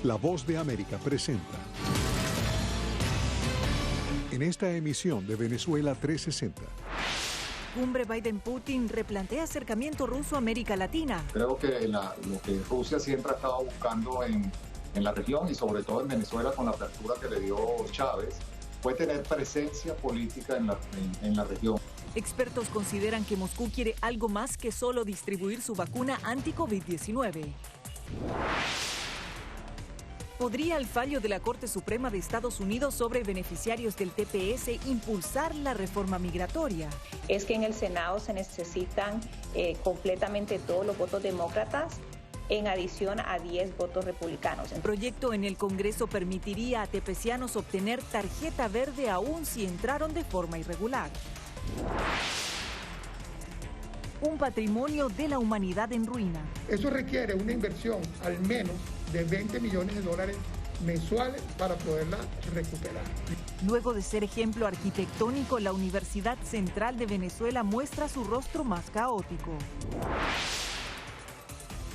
La Voz de América presenta. En esta emisión de Venezuela 360. Cumbre Biden-Putin replantea acercamiento ruso-América Latina. Creo que lo que Rusia siempre ha estado buscando en la región y sobre todo en Venezuela con la apertura que le dio Chávez fue tener presencia política en la región. Expertos consideran que Moscú quiere algo más que solo distribuir su vacuna anti-COVID-19. ¿Podría el fallo de la Corte Suprema de Estados Unidos sobre beneficiarios del TPS impulsar la reforma migratoria? Es que en el Senado se necesitan completamente todos los votos demócratas, en adición a 10 votos republicanos. El proyecto en el Congreso permitiría a tepecianos obtener tarjeta verde aún si entraron de forma irregular. Un patrimonio de la humanidad en ruina. Eso requiere una inversión al menos de $20 millones mensuales para poderla recuperar. Luego de ser ejemplo arquitectónico, la Universidad Central de Venezuela muestra su rostro más caótico.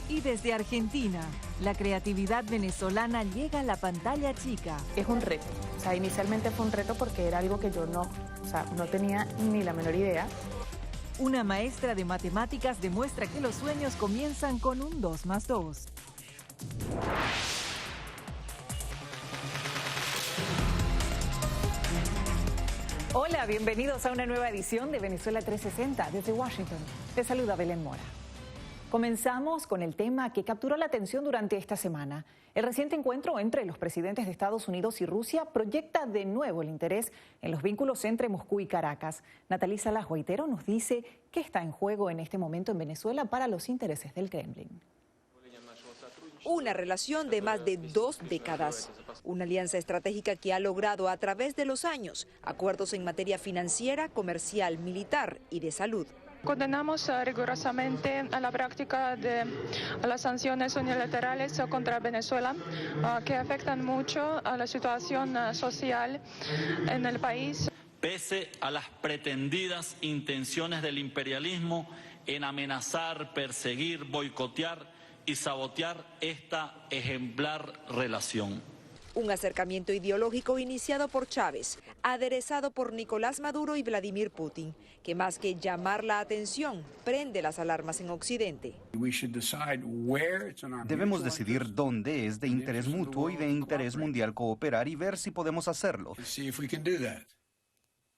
Y desde Argentina, la creatividad venezolana llega a la pantalla chica. Es un reto, inicialmente fue un reto porque era algo que yo no tenía ni la menor idea. Una maestra de matemáticas demuestra que los sueños comienzan con un 2 más 2. Hola, bienvenidos a una nueva edición de Venezuela 360 desde Washington. Les saluda Belén Mora. Comenzamos con el tema que capturó la atención durante esta semana. El reciente encuentro entre los presidentes de Estados Unidos y Rusia proyecta de nuevo el interés en los vínculos entre Moscú y Caracas. Nathalie Salas Guaitero nos dice qué está en juego en este momento en Venezuela para los intereses del Kremlin. Una relación de más de 2 décadas. Una alianza estratégica que ha logrado a través de los años acuerdos en materia financiera, comercial, militar y de salud. Condenamos rigurosamente a la práctica de las sanciones unilaterales contra Venezuela, que afectan mucho a la situación social en el país. Pese a las pretendidas intenciones del imperialismo en amenazar, perseguir, boicotear y sabotear esta ejemplar relación. Un acercamiento ideológico iniciado por Chávez, aderezado por Nicolás Maduro y Vladimir Putin, que más que llamar la atención, prende las alarmas en Occidente. Debemos decidir dónde es de interés mutuo y de interés mundial cooperar y ver si podemos hacerlo.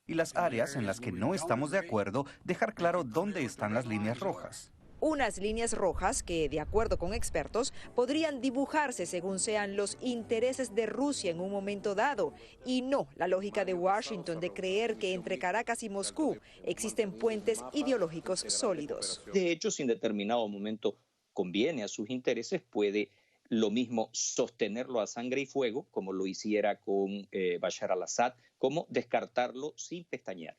Y las áreas en las que no estamos de acuerdo, dejar claro dónde están las líneas rojas. Unas líneas rojas que, de acuerdo con expertos, podrían dibujarse según sean los intereses de Rusia en un momento dado, y no la lógica de Washington de creer que entre Caracas y Moscú existen puentes ideológicos sólidos. De hecho, si en determinado momento conviene a sus intereses, puede lo mismo sostenerlo a sangre y fuego, como lo hiciera con Bashar al-Assad, como descartarlo sin pestañear.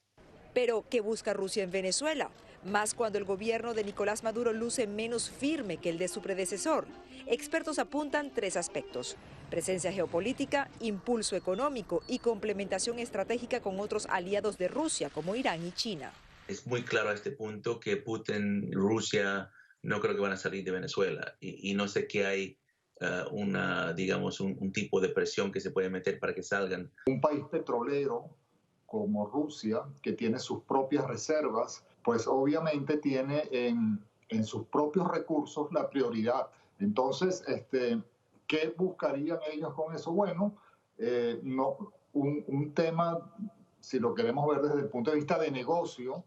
Pero, ¿qué busca Rusia en Venezuela? Más cuando el gobierno de Nicolás Maduro luce menos firme que el de su predecesor. Expertos apuntan 3 aspectos: presencia geopolítica, impulso económico y complementación estratégica con otros aliados de Rusia como Irán y China. Es muy claro a este punto que Putin y Rusia no creo que van a salir de Venezuela y no sé qué hay un tipo de presión que se puede meter para que salgan. Un país petrolero como Rusia, que tiene sus propias reservas, pues obviamente tiene en sus propios recursos la prioridad. Entonces, ¿qué buscarían ellos con eso? Bueno, un tema, si lo queremos ver desde el punto de vista de negocio,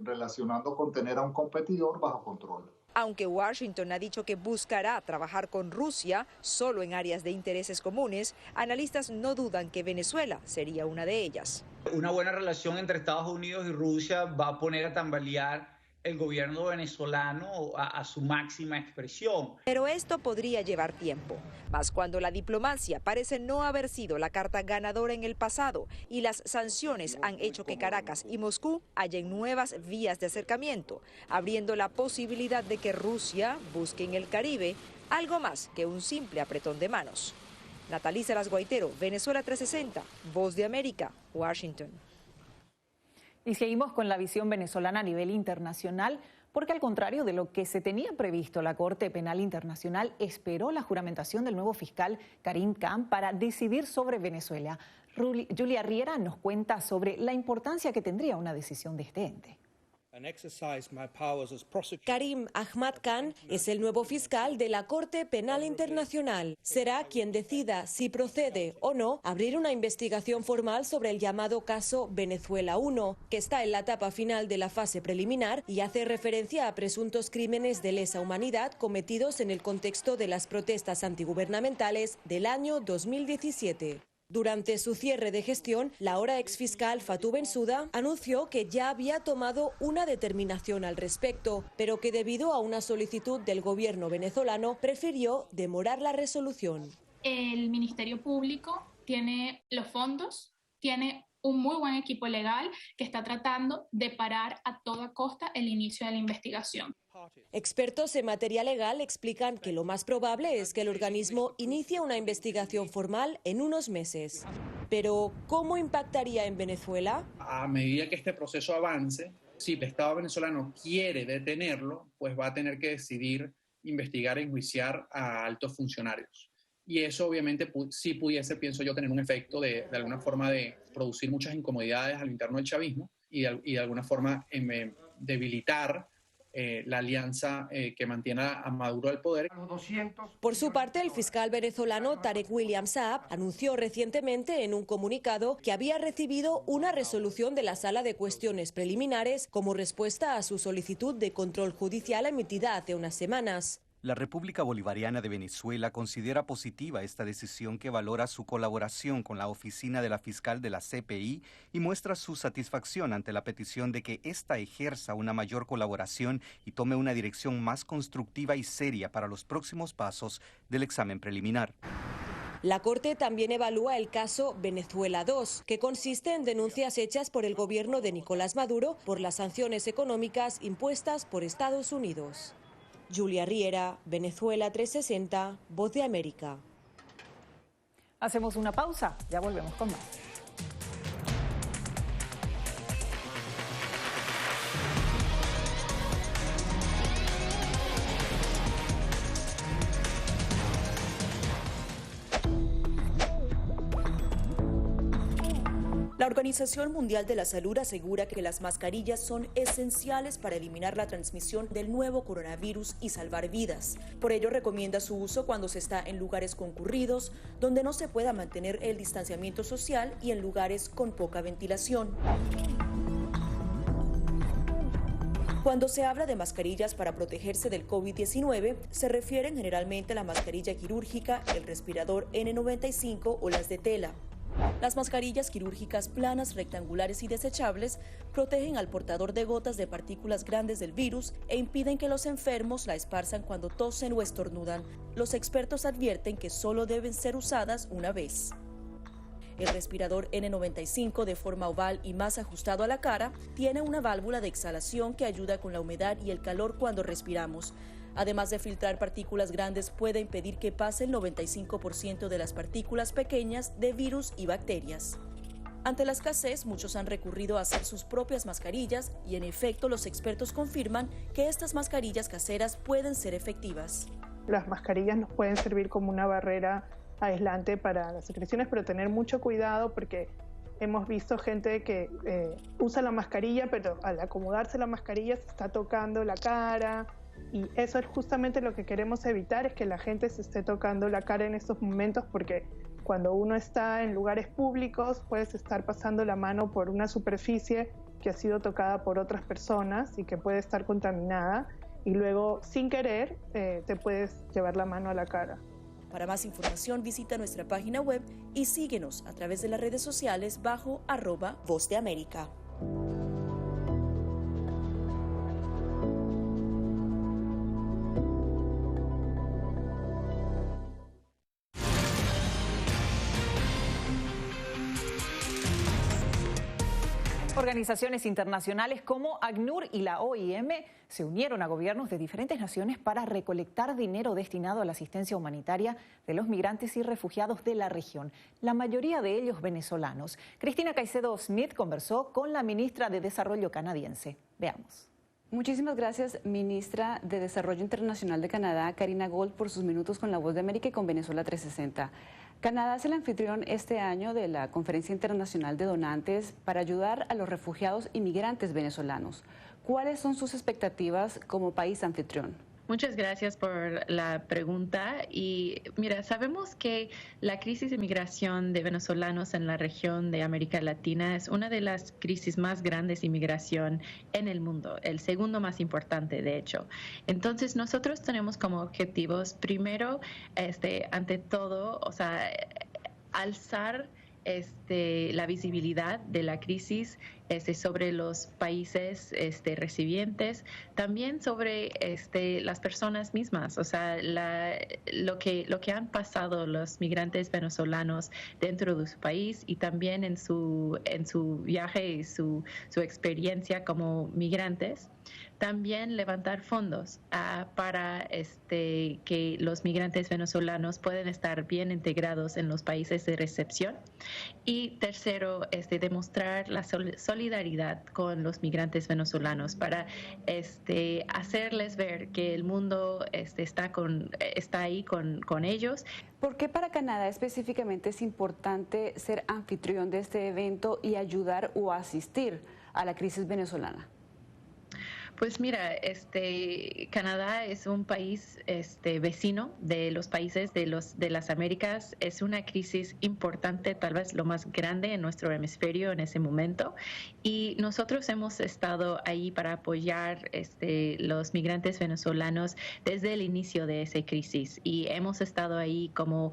relacionando con tener a un competidor bajo control. Aunque Washington ha dicho que buscará trabajar con Rusia solo en áreas de intereses comunes, analistas no dudan que Venezuela sería una de ellas. Una buena relación entre Estados Unidos y Rusia va a poner a tambalear el gobierno venezolano a su máxima expresión. Pero esto podría llevar tiempo, más cuando la diplomacia parece no haber sido la carta ganadora en el pasado y las sanciones han hecho que Caracas y Moscú hallen nuevas vías de acercamiento, abriendo la posibilidad de que Rusia busque en el Caribe algo más que un simple apretón de manos. Nathalie Salas Guaitero, Venezuela 360, Voz de América, Washington. Y seguimos con la visión venezolana a nivel internacional. porque al contrario de lo que se tenía previsto, la Corte Penal Internacional esperó la juramentación del nuevo fiscal Karim Khan para decidir sobre Venezuela. Julia Riera nos cuenta sobre la importancia que tendría una decisión de este ente. Karim Ahmad Khan es el nuevo fiscal de la Corte Penal Internacional. Será quien decida si procede o no abrir una investigación formal sobre el llamado caso Venezuela 1, que está en la etapa final de la fase preliminar y hace referencia a presuntos crímenes de lesa humanidad cometidos en el contexto de las protestas antigubernamentales del año 2017. Durante su cierre de gestión, la ahora exfiscal Fatou Bensouda anunció que ya había tomado una determinación al respecto, pero que debido a una solicitud del gobierno venezolano prefirió demorar la resolución. El Ministerio Público tiene los fondos, tiene un muy buen equipo legal que está tratando de parar a toda costa el inicio de la investigación. Expertos en materia legal explican que lo más probable es que el organismo inicie una investigación formal en unos meses. Pero, ¿cómo impactaría en Venezuela? A medida que este proceso avance, si el Estado venezolano quiere detenerlo, pues va a tener que decidir investigar e enjuiciar a altos funcionarios. Y eso obviamente sí pudiese, pienso yo, tener un efecto de alguna forma de producir muchas incomodidades al interno del chavismo y de alguna forma debilitar la alianza que mantiene a Maduro al poder. Por su parte, el fiscal venezolano Tarek William Saab anunció recientemente en un comunicado que había recibido una resolución de la Sala de Cuestiones Preliminares como respuesta a su solicitud de control judicial emitida hace unas semanas. La República Bolivariana de Venezuela considera positiva esta decisión que valora su colaboración con la oficina de la fiscal de la CPI y muestra su satisfacción ante la petición de que ésta ejerza una mayor colaboración y tome una dirección más constructiva y seria para los próximos pasos del examen preliminar. La Corte también evalúa el caso Venezuela 2, que consiste en denuncias hechas por el gobierno de Nicolás Maduro por las sanciones económicas impuestas por Estados Unidos. Julia Riera, Venezuela 360, Voz de América. Hacemos una pausa, ya volvemos con más. La Organización Mundial de la Salud asegura que las mascarillas son esenciales para eliminar la transmisión del nuevo coronavirus y salvar vidas. Por ello, recomienda su uso cuando se está en lugares concurridos, donde no se pueda mantener el distanciamiento social y en lugares con poca ventilación. Cuando se habla de mascarillas para protegerse del COVID-19, se refieren generalmente a la mascarilla quirúrgica, el respirador N95 o las de tela. Las mascarillas quirúrgicas planas, rectangulares y desechables protegen al portador de gotas de partículas grandes del virus e impiden que los enfermos la esparzan cuando tosen o estornudan. Los expertos advierten que solo deben ser usadas una vez. El respirador N95, de forma oval y más ajustado a la cara, tiene una válvula de exhalación que ayuda con la humedad y el calor cuando respiramos. Además de filtrar partículas grandes, puede impedir que pase el 95% de las partículas pequeñas de virus y bacterias. Ante la escasez, muchos han recurrido a hacer sus propias mascarillas y, en efecto, los expertos confirman que estas mascarillas caseras pueden ser efectivas. Las mascarillas nos pueden servir como una barrera aislante para las secreciones, pero tener mucho cuidado porque hemos visto gente que usa la mascarilla, pero al acomodarse la mascarilla se está tocando la cara. Y eso es justamente lo que queremos evitar, es que la gente se esté tocando la cara en estos momentos, porque cuando uno está en lugares públicos puedes estar pasando la mano por una superficie que ha sido tocada por otras personas y que puede estar contaminada y luego sin querer te puedes llevar la mano a la cara. Para más información visita nuestra página web y síguenos a través de las redes sociales bajo @Voz de América. Organizaciones internacionales como ACNUR y la OIM se unieron a gobiernos de diferentes naciones para recolectar dinero destinado a la asistencia humanitaria de los migrantes y refugiados de la región, la mayoría de ellos venezolanos. Cristina Caicedo Smith conversó con la ministra de Desarrollo canadiense. Veamos. Muchísimas gracias, ministra de Desarrollo Internacional de Canadá, Karina Gold, por sus minutos con La Voz de América y con Venezuela 360. Canadá es el anfitrión este año de la Conferencia Internacional de Donantes para ayudar a los refugiados y migrantes venezolanos. ¿Cuáles son sus expectativas como país anfitrión? Muchas gracias por la pregunta. Y mira, sabemos que la crisis de migración de venezolanos en la región de América Latina es una de las crisis más grandes de inmigración en el mundo, el segundo más importante, de hecho. Entonces, nosotros tenemos como objetivos, primero, ante todo, o sea, alzar la visibilidad de la crisis sobre los países recipientes, también sobre las personas mismas, o sea, lo que han pasado los migrantes venezolanos dentro de su país y también en su viaje y su experiencia como migrantes. También levantar fondos para que los migrantes venezolanos puedan estar bien integrados en los países de recepción. Y tercero, demostrar la solidaridad con los migrantes venezolanos para hacerles ver que el mundo está ahí con ellos. ¿Por qué para Canadá específicamente es importante ser anfitrión de este evento y ayudar o asistir a la crisis venezolana? Pues mira, Canadá es un país vecino de los países de las Américas. Es una crisis importante, tal vez lo más grande en nuestro hemisferio en ese momento. Y nosotros hemos estado ahí para apoyar los migrantes venezolanos desde el inicio de esa crisis. Y hemos estado ahí como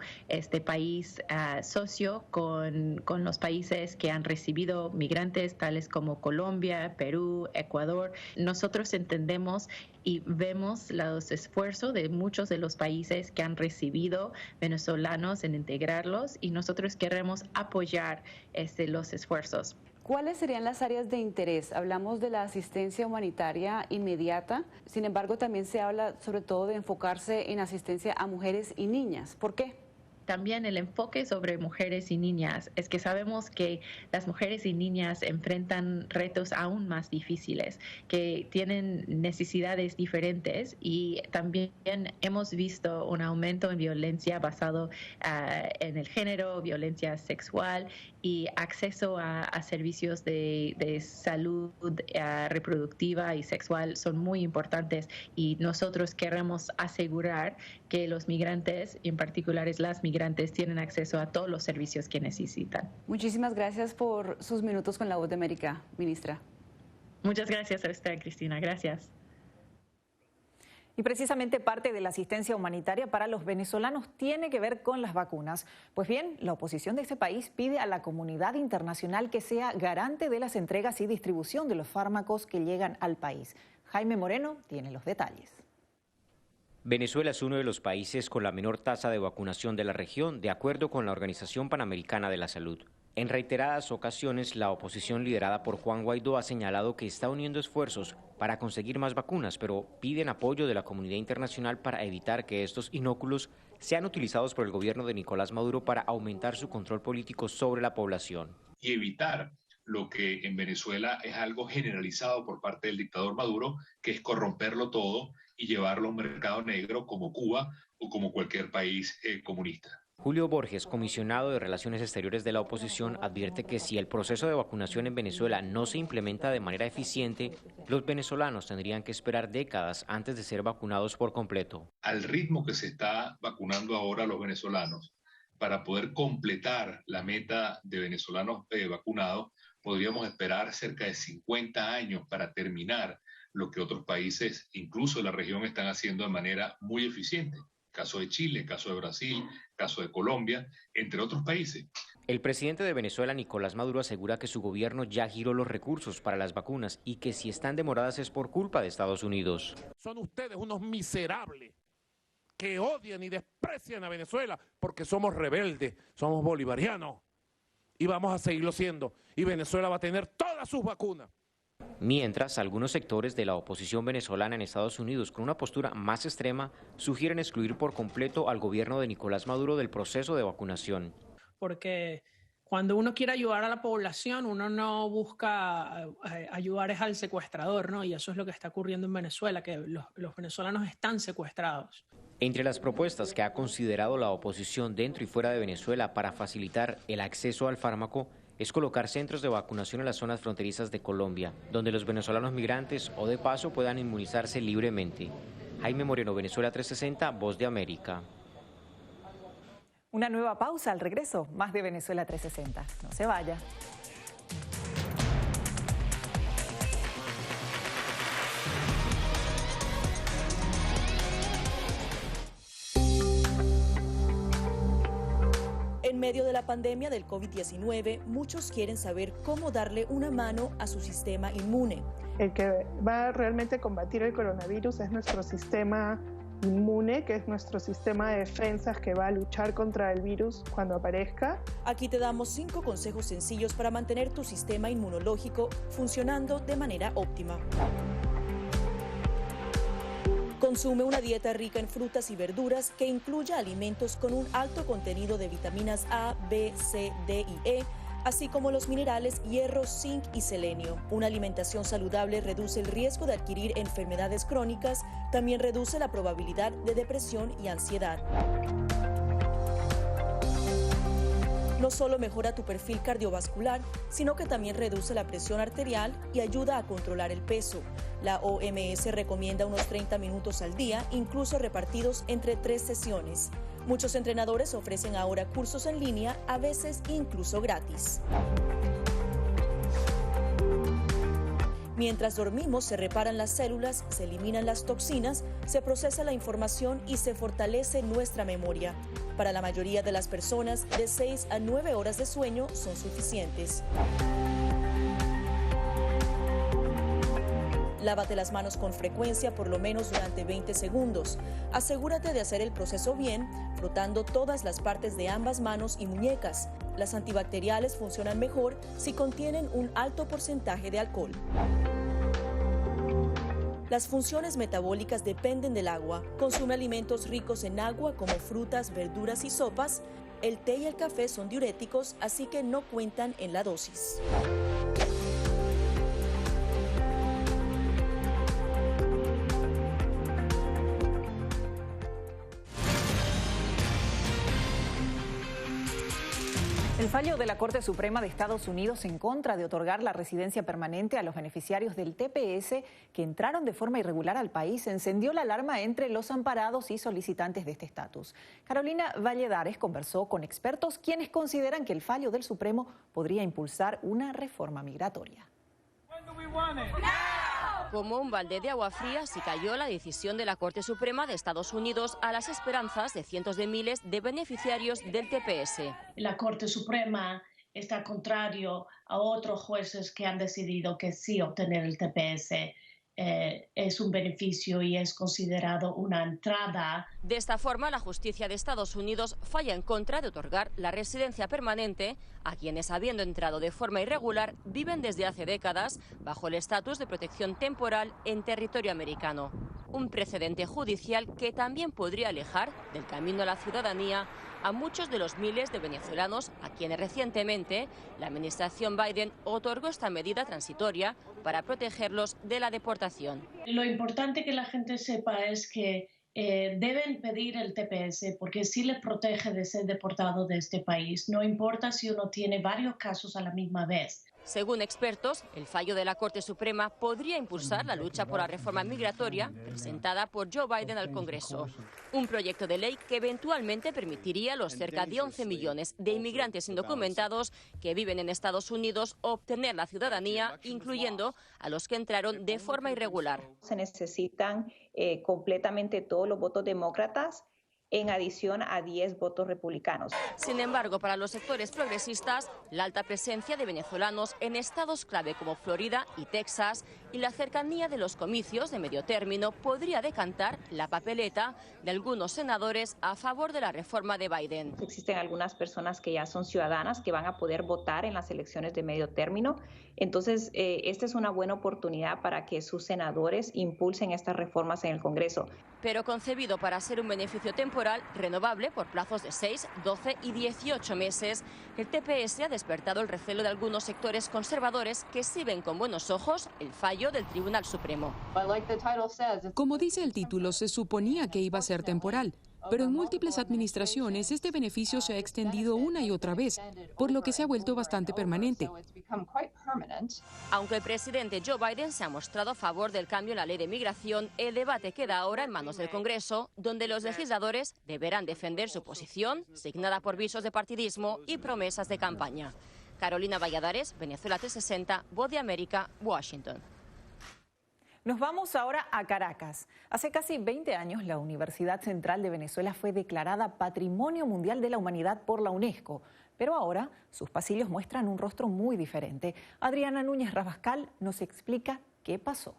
país socio con los países que han recibido migrantes, tales como Colombia, Perú, Ecuador. Nosotros entendemos y vemos los esfuerzos de muchos de los países que han recibido venezolanos en integrarlos y nosotros queremos apoyar los esfuerzos. ¿Cuáles serían las áreas de interés? Hablamos de la asistencia humanitaria inmediata, sin embargo también se habla sobre todo de enfocarse en asistencia a mujeres y niñas. ¿Por qué? También el enfoque sobre mujeres y niñas es que sabemos que las mujeres y niñas enfrentan retos aún más difíciles, que tienen necesidades diferentes y también hemos visto un aumento en violencia basado en el género, violencia sexual y acceso a servicios de salud reproductiva y sexual son muy importantes y nosotros queremos asegurar que los migrantes, en particular las migrantes, tienen acceso a todos los servicios que necesitan. Muchísimas gracias por sus minutos con La Voz de América, ministra. Muchas gracias a usted, Cristina. Gracias. Y precisamente parte de la asistencia humanitaria para los venezolanos tiene que ver con las vacunas. Pues bien, la oposición de ese país pide a la comunidad internacional que sea garante de las entregas y distribución de los fármacos que llegan al país. Jaime Moreno tiene los detalles. Venezuela es uno de los países con la menor tasa de vacunación de la región, de acuerdo con la Organización Panamericana de la Salud. En reiteradas ocasiones, la oposición liderada por Juan Guaidó ha señalado que está uniendo esfuerzos para conseguir más vacunas, pero piden apoyo de la comunidad internacional para evitar que estos inóculos sean utilizados por el gobierno de Nicolás Maduro para aumentar su control político sobre la población. Y evitar lo que en Venezuela es algo generalizado por parte del dictador Maduro, que es corromperlo todo y llevarlo a un mercado negro como Cuba o como cualquier país comunista. Julio Borges, comisionado de Relaciones Exteriores de la oposición, advierte que si el proceso de vacunación en Venezuela no se implementa de manera eficiente, los venezolanos tendrían que esperar décadas antes de ser vacunados por completo. Al ritmo que se está vacunando ahora los venezolanos, para poder completar la meta de venezolanos vacunados, podríamos esperar cerca de 50 años para terminar lo que otros países, incluso de la región, están haciendo de manera muy eficiente. Caso de Chile, caso de Brasil, caso de Colombia, entre otros países. El presidente de Venezuela, Nicolás Maduro, asegura que su gobierno ya giró los recursos para las vacunas y que si están demoradas es por culpa de Estados Unidos. Son ustedes unos miserables que odian y desprecian a Venezuela porque somos rebeldes, somos bolivarianos y vamos a seguirlo siendo. Y Venezuela va a tener todas sus vacunas. Mientras, algunos sectores de la oposición venezolana en Estados Unidos, con una postura más extrema, sugieren excluir por completo al gobierno de Nicolás Maduro del proceso de vacunación. Porque Cuando uno quiere ayudar a la población, uno no busca ayudar es al secuestrador, ¿no? Y eso es lo que está ocurriendo en Venezuela, que los venezolanos están secuestrados. Entre las propuestas que ha considerado la oposición dentro y fuera de Venezuela para facilitar el acceso al fármaco es colocar centros de vacunación en las zonas fronterizas de Colombia, donde los venezolanos migrantes o de paso puedan inmunizarse libremente. Jaime Moreno, Venezuela 360, Voz de América. Una nueva pausa al regreso, más de Venezuela 360. No se vaya. En medio de la pandemia del COVID-19, muchos quieren saber cómo darle una mano a su sistema inmune. El que va a realmente combatir el coronavirus es nuestro sistema inmune, que es nuestro sistema de defensas que va a luchar contra el virus cuando aparezca. Aquí te damos 5 consejos sencillos para mantener tu sistema inmunológico funcionando de manera óptima. Consume una dieta rica en frutas y verduras que incluya alimentos con un alto contenido de vitaminas A, B, C, D y E, así como los minerales hierro, zinc y selenio. Una alimentación saludable reduce el riesgo de adquirir enfermedades crónicas, también reduce la probabilidad de depresión y ansiedad. No solo mejora tu perfil cardiovascular, sino que también reduce la presión arterial y ayuda a controlar el peso. La OMS recomienda unos 30 minutos al día, incluso repartidos entre 3 sesiones. Muchos entrenadores ofrecen ahora cursos en línea, a veces incluso gratis. Mientras dormimos, se reparan las células, se eliminan las toxinas, se procesa la información y se fortalece nuestra memoria. Para la mayoría de las personas, de 6 a 9 horas de sueño son suficientes. Lávate las manos con frecuencia, por lo menos durante 20 segundos. Asegúrate de hacer el proceso bien, frotando todas las partes de ambas manos y muñecas. Las antibacteriales funcionan mejor si contienen un alto porcentaje de alcohol. Las funciones metabólicas dependen del agua. Consume alimentos ricos en agua como frutas, verduras y sopas. El té y el café son diuréticos, así que no cuentan en la dosis. El fallo de la Corte Suprema de Estados Unidos en contra de otorgar la residencia permanente a los beneficiarios del TPS que entraron de forma irregular al país encendió la alarma entre los amparados y solicitantes de este estatus. Carolina Valladares conversó con expertos quienes consideran que el fallo del Supremo podría impulsar una reforma migratoria. Como un balde de agua fría se cayó la decisión de la Corte Suprema de Estados Unidos a las esperanzas de cientos de miles de beneficiarios del TPS. La Corte Suprema está contrario a otros jueces que han decidido que sí obtener el TPS es un beneficio y es considerado una entrada. De esta forma, la justicia de Estados Unidos falla en contra de otorgar la residencia permanente a quienes, habiendo entrado de forma irregular, viven desde hace décadas bajo el estatus de protección temporal en territorio americano. Un precedente judicial que también podría alejar del camino a la ciudadanía a muchos de los miles de venezolanos a quienes recientemente la administración Biden otorgó esta medida transitoria para protegerlos de la deportación. Lo importante que la gente sepa es que deben pedir el TPS porque sí les protege de ser deportado de este país, no importa si uno tiene varios casos a la misma vez. Según expertos, el fallo de la Corte Suprema podría impulsar la lucha por la reforma migratoria presentada por Joe Biden al Congreso. Un proyecto de ley que eventualmente permitiría a los cerca de 11 millones de inmigrantes indocumentados que viven en Estados Unidos obtener la ciudadanía, incluyendo a los que entraron de forma irregular. Se necesitan completamente todos los votos demócratas, en adición a 10 votos republicanos. Sin embargo, para los sectores progresistas, la alta presencia de venezolanos en estados clave como Florida y Texas y la cercanía de los comicios de medio término podría decantar la papeleta de algunos senadores a favor de la reforma de Biden. Existen algunas personas que ya son ciudadanas que van a poder votar en las elecciones de medio término. Entonces, esta es una buena oportunidad para que sus senadores impulsen estas reformas en el Congreso. Pero concebido para ser un beneficio temporal renovable por plazos de 6, 12 y 18 meses, el TPS ha despertado el recelo de algunos sectores conservadores que sí ven con buenos ojos el fallo del Tribunal Supremo. Como dice el título, se suponía que iba a ser temporal, pero en múltiples administraciones este beneficio se ha extendido una y otra vez, por lo que se ha vuelto bastante permanente. Aunque el presidente Joe Biden se ha mostrado a favor del cambio en la ley de migración, el debate queda ahora en manos del Congreso, donde los legisladores deberán defender su posición, signada por visos de partidismo y promesas de campaña. Carolina Valladares, Venezuela 360, Voz de América, Washington. Nos vamos ahora a Caracas. Hace casi 20 años, la Universidad Central de Venezuela fue declarada Patrimonio Mundial de la Humanidad por la UNESCO. Pero ahora sus pasillos muestran un rostro muy diferente. Adriana Núñez Rabascal nos explica qué pasó.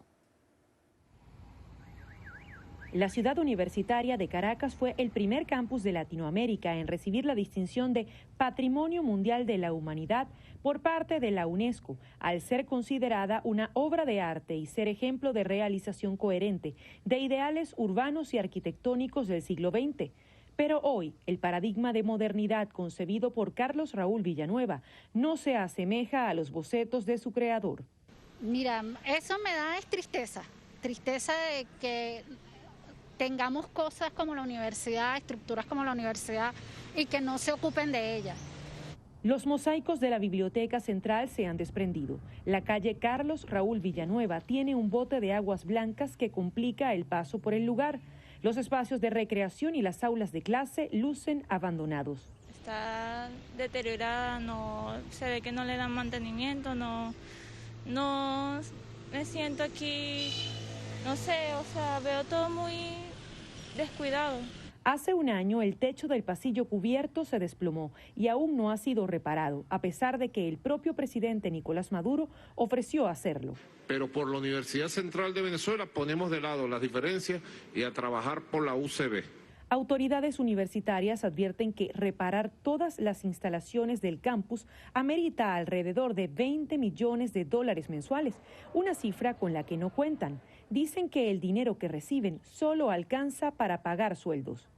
La ciudad universitaria de Caracas fue el primer campus de Latinoamérica en recibir la distinción de Patrimonio Mundial de la Humanidad por parte de la UNESCO, al ser considerada una obra de arte y ser ejemplo de realización coherente de ideales urbanos y arquitectónicos del siglo XX. Pero hoy, el paradigma de modernidad concebido por Carlos Raúl Villanueva no se asemeja a los bocetos de su creador. Mira, eso me da tristeza de que tengamos cosas como la universidad, estructuras como la universidad y que no se ocupen de ellas. Los mosaicos de la Biblioteca Central se han desprendido. La calle Carlos Raúl Villanueva tiene un bote de aguas blancas que complica el paso por el lugar. Los espacios de recreación y las aulas de clase lucen abandonados. Está deteriorada, no se ve que no le dan mantenimiento, no me siento aquí, no sé, o sea, veo todo muy descuidado. Hace un año el techo del pasillo cubierto se desplomó y aún no ha sido reparado, a pesar de que el propio presidente Nicolás Maduro ofreció hacerlo. Pero por la Universidad Central de Venezuela ponemos de lado las diferencias y a trabajar por la UCB. Autoridades universitarias advierten que reparar todas las instalaciones del campus amerita alrededor de $20 millones mensuales, una cifra con la que no cuentan. Dicen que el dinero que reciben solo alcanza para pagar sueldos.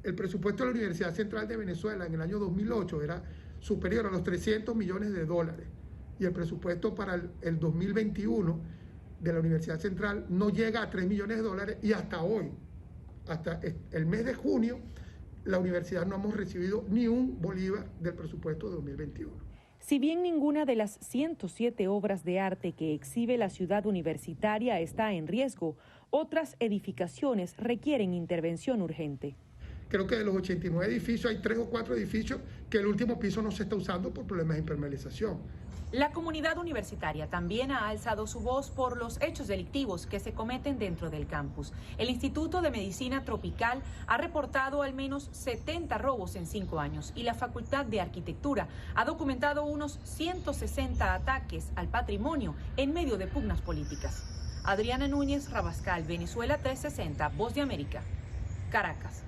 El presupuesto de la Universidad Central de Venezuela en el año 2008 era superior a los $300 millones y el presupuesto para el 2021 de la Universidad Central no llega a $3 millones y hasta hoy, hasta el mes de junio, la universidad no hemos recibido ni un bolívar del presupuesto de 2021. Si bien ninguna de las 107 obras de arte que exhibe la ciudad universitaria está en riesgo, otras edificaciones requieren intervención urgente. Creo que de los 89 edificios hay 3 o 4 edificios que el último piso no se está usando por problemas de impermeabilización. La comunidad universitaria también ha alzado su voz por los hechos delictivos que se cometen dentro del campus. El Instituto de Medicina Tropical ha reportado al menos 70 robos en 5 años y la Facultad de Arquitectura ha documentado unos 160 ataques al patrimonio en medio de pugnas políticas. Adriana Núñez Rabascal, Venezuela 360, Voz de América, Caracas.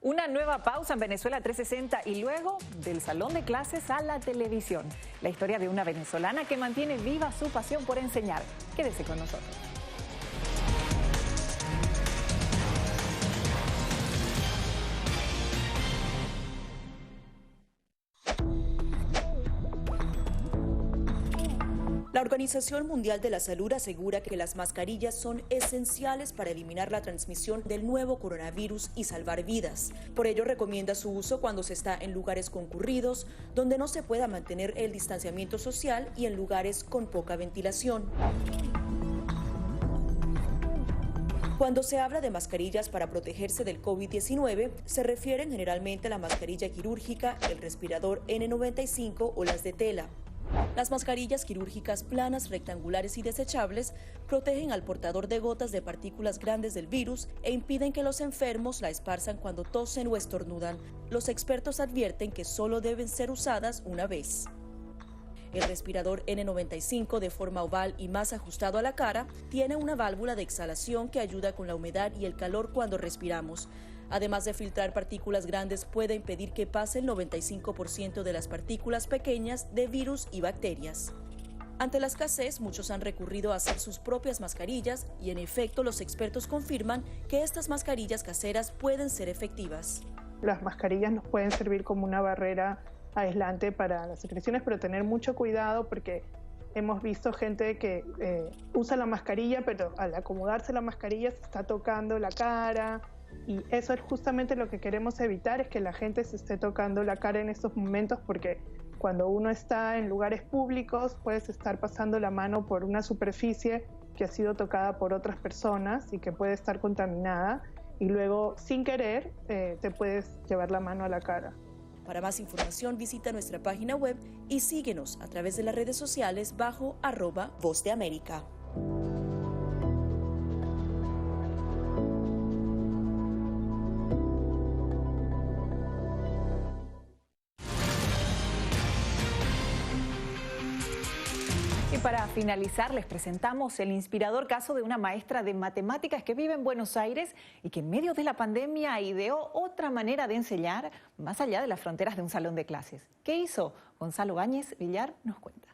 Una nueva pausa en Venezuela 360 y luego del salón de clases a la televisión. La historia de una venezolana que mantiene viva su pasión por enseñar. Quédese con nosotros. La Organización Mundial de la Salud asegura que las mascarillas son esenciales para eliminar la transmisión del nuevo coronavirus y salvar vidas. Por ello recomienda su uso cuando se está en lugares concurridos, donde no se pueda mantener el distanciamiento social y en lugares con poca ventilación. Cuando se habla de mascarillas para protegerse del COVID-19, se refieren generalmente a la mascarilla quirúrgica, el respirador N95 o las de tela. Las mascarillas quirúrgicas planas, rectangulares y desechables protegen al portador de gotas de partículas grandes del virus e impiden que los enfermos la esparzan cuando tosen o estornudan. Los expertos advierten que solo deben ser usadas una vez. El respirador N95 de forma oval y más ajustado a la cara tiene una válvula de exhalación que ayuda con la humedad y el calor cuando respiramos. Además de filtrar partículas grandes, puede impedir que pase el 95% de las partículas pequeñas de virus y bacterias. Ante la escasez, muchos han recurrido a hacer sus propias mascarillas y en efecto los expertos confirman que estas mascarillas caseras pueden ser efectivas. Las mascarillas nos pueden servir como una barrera aislante para las secreciones, pero tener mucho cuidado porque hemos visto gente que usa la mascarilla, pero al acomodarse la mascarilla se está tocando la cara, y eso es justamente lo que queremos evitar, es que la gente se esté tocando la cara en estos momentos, porque cuando uno está en lugares públicos puedes estar pasando la mano por una superficie que ha sido tocada por otras personas y que puede estar contaminada, y luego sin querer te puedes llevar la mano a la cara. Para más información visita nuestra página web y síguenos a través de las redes sociales bajo @Voz de América. Y para finalizar, les presentamos el inspirador caso de una maestra de matemáticas que vive en Buenos Aires y que en medio de la pandemia ideó otra manera de enseñar más allá de las fronteras de un salón de clases. ¿Qué hizo? Gonzalo Báñez Villar nos cuenta.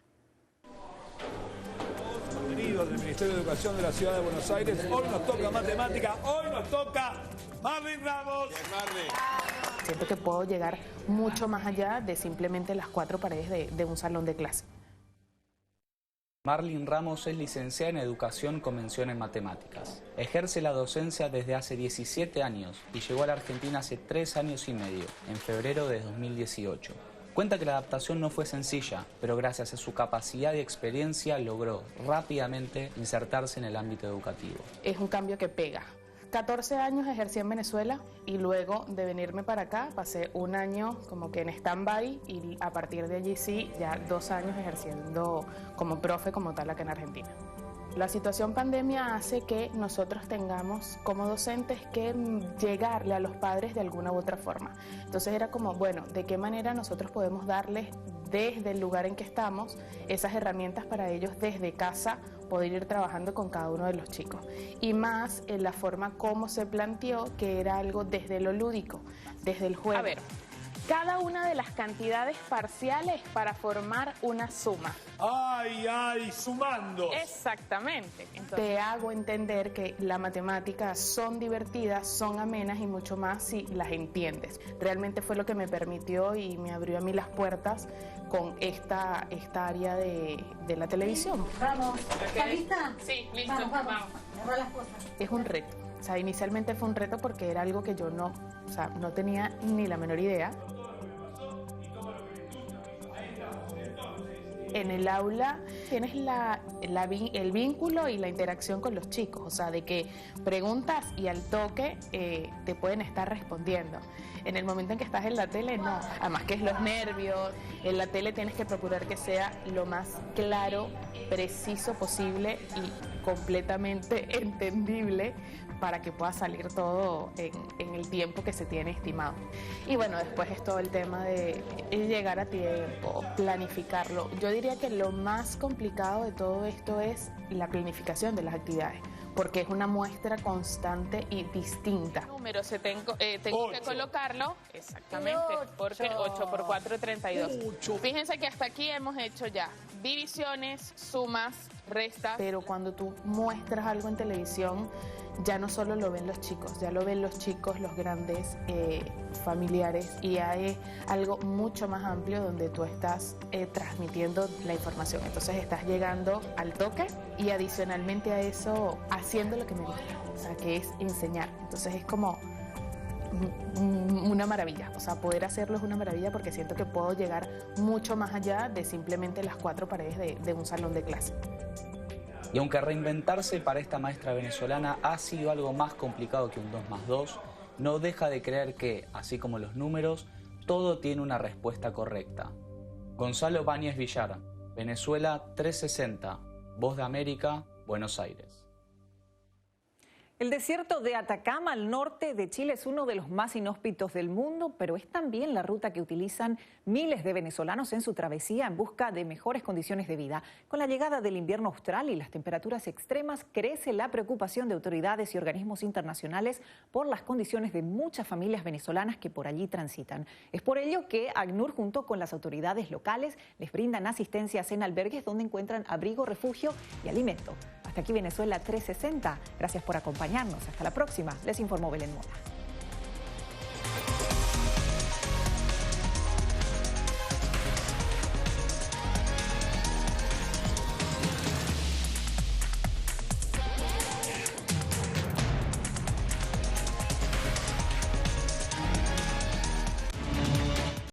Bienvenidos del Ministerio de Educación de la Ciudad de Buenos Aires. Hoy nos toca matemática, hoy nos toca Marlin Ramos. Bien, Marlin. Siento que puedo llegar mucho más allá de simplemente las cuatro paredes de un salón de clase. Marlin Ramos es licenciada en Educación con mención en Matemáticas. Ejerce la docencia desde hace 17 años y llegó a la Argentina hace 3 años y medio, en febrero de 2018. Cuenta que la adaptación no fue sencilla, pero gracias a su capacidad y experiencia logró rápidamente insertarse en el ámbito educativo. Es un cambio que pega. 14 años ejercí en Venezuela y luego de venirme para acá pasé un año como que en stand-by y a partir de allí sí, ya 2 años ejerciendo como profe como tal acá en Argentina. La situación pandemia hace que nosotros tengamos como docentes que llegarle a los padres de alguna u otra forma. Entonces era como, bueno, ¿de qué manera nosotros podemos darles desde el lugar en que estamos esas herramientas para ellos desde casa poder ir trabajando con cada uno de los chicos? Y más en la forma como se planteó, que era algo desde lo lúdico, desde el juego. A ver, cada una de las cantidades parciales para formar una suma. ¡Ay, ay! ¡Sumando! Exactamente. Entonces, te hago entender que las matemáticas son divertidas, son amenas y mucho más si las entiendes. Realmente fue lo que me permitió y me abrió a mí las puertas con esta área de la televisión. Vamos, ¿está lista? Sí, listo. Vamos. Agarra las cosas. Es un reto. O sea, inicialmente fue un reto porque era algo que yo no tenía ni la menor idea. En el aula tienes el vínculo y la interacción con los chicos, o sea, de que preguntas y al toque te pueden estar respondiendo. En el momento en que estás en la tele, no. Además que es los nervios. En la tele tienes que procurar que sea lo más claro, preciso posible y completamente entendible para que pueda salir todo en el tiempo que se tiene estimado. Y bueno, después es todo el tema de llegar a tiempo, planificarlo. Yo diría que lo más complicado de todo esto es la planificación de las actividades, porque es una muestra constante y distinta. Números, tengo que colocarlo, exactamente, porque 8 por 4, 32. 8. Fíjense que hasta aquí hemos hecho ya divisiones, sumas, restas, pero cuando tú muestras algo en televisión, ya no solo lo ven los chicos, ya lo ven los chicos, los grandes familiares, y hay algo mucho más amplio donde tú estás transmitiendo la información. Entonces estás llegando al toque y adicionalmente a eso haciendo lo que me gusta, o sea, que es enseñar. Entonces es como una maravilla, o sea, poder hacerlo es una maravilla porque siento que puedo llegar mucho más allá de simplemente las 4 paredes de un salón de clase. Y aunque reinventarse para esta maestra venezolana ha sido algo más complicado que un 2 más 2, no deja de creer que, así como los números, todo tiene una respuesta correcta. Gonzalo Báñez Villar, Venezuela 360, Voz de América, Buenos Aires. El desierto de Atacama, al norte de Chile, es uno de los más inhóspitos del mundo, pero es también la ruta que utilizan miles de venezolanos en su travesía en busca de mejores condiciones de vida. Con la llegada del invierno austral y las temperaturas extremas, crece la preocupación de autoridades y organismos internacionales por las condiciones de muchas familias venezolanas que por allí transitan. Es por ello que ACNUR, junto con las autoridades locales, les brindan asistencias en albergues donde encuentran abrigo, refugio y alimento. Hasta aquí Venezuela 360. Gracias por acompañarnos. Hasta la próxima. Les informó Belén Mora.